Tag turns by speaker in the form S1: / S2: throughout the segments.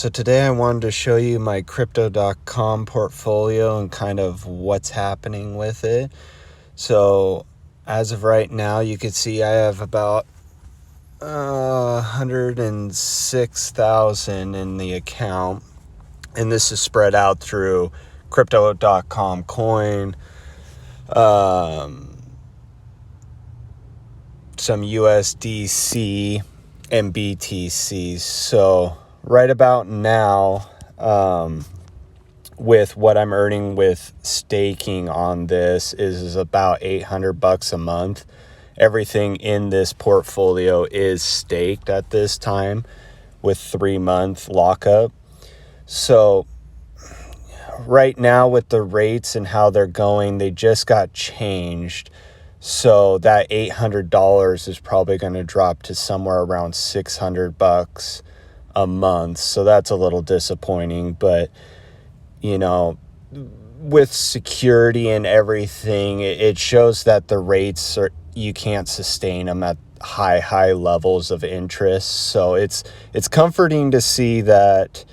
S1: So today I wanted to show you my crypto.com portfolio and kind of what's happening with it. So as of right now, you can see I have about 106,000 in the account, and this is spread out through crypto.com coin, some USDC and BTC. So right about now, with what I'm earning with staking on this is about $800 a month. Everything in this portfolio is staked at this time with 3-month lockup. So right now with the rates and how they're going, they just got changed. So that $800 is probably going to drop to somewhere around $600 a month. So that's a little disappointing, but with security and everything, it shows that the rates you can't sustain them at high levels of interest. So it's comforting to see that,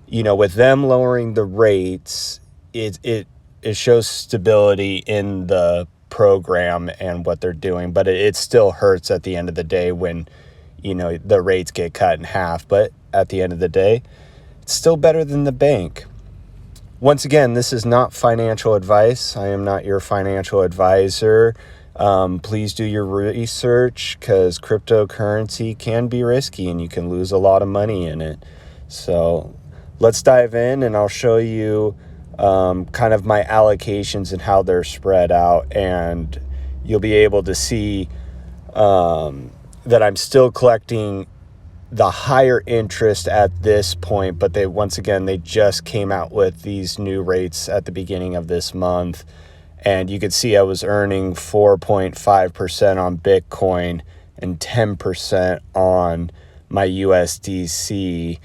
S1: with them lowering the rates, it shows stability in the program and what they're doing, but it still hurts at the end of the day when, the rates get cut in half. But at the end of the day, it's still better than the bank. Once again, this is not financial advice. I am not your financial advisor. Please do your research, because cryptocurrency can be risky and you can lose a lot of money in it. So let's dive in and I'll show you kind of my allocations and how they're spread out. And you'll be able to see that I'm still collecting the higher interest at this point, but they just came out with these new rates at the beginning of this month, and you could see I was earning 4.5% on Bitcoin and 10% on my USDC,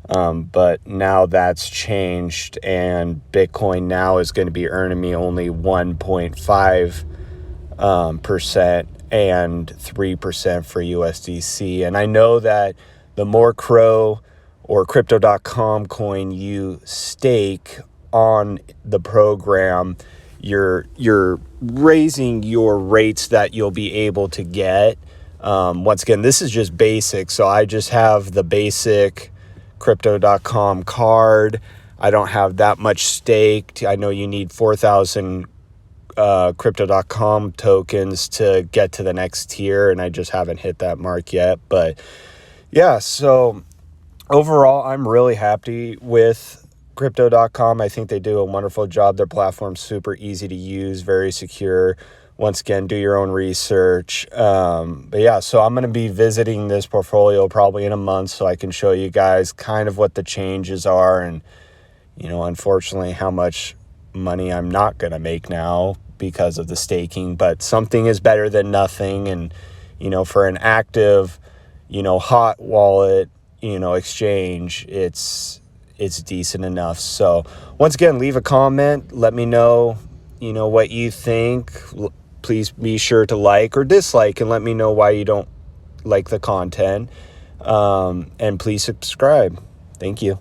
S1: but now that's changed, and Bitcoin now is going to be earning me only 1.5% and 3% for USDC. And I know that the more Crow or crypto.com coin you stake on the program, you're raising your rates that you'll be able to get. Once again, this is just basic. So I just have the basic crypto.com card. I don't have that much staked. I know you need 4,000 crypto.com tokens to get to the next tier, and I just haven't hit that mark yet. But yeah, so overall, I'm really happy with crypto.com. I think they do a wonderful job. Their platform's super easy to use, very secure. Once again, do your own research. But yeah, so I'm going to be visiting this portfolio probably in a month so I can show you guys kind of what the changes are and, unfortunately, how much money I'm not going to make now because of the staking. But something is better than nothing. And, for an active, hot wallet, exchange, it's decent enough. So once again, leave a comment. Let me know, what you think. Please be sure to like or dislike and let me know why you don't like the content. And please subscribe. Thank you.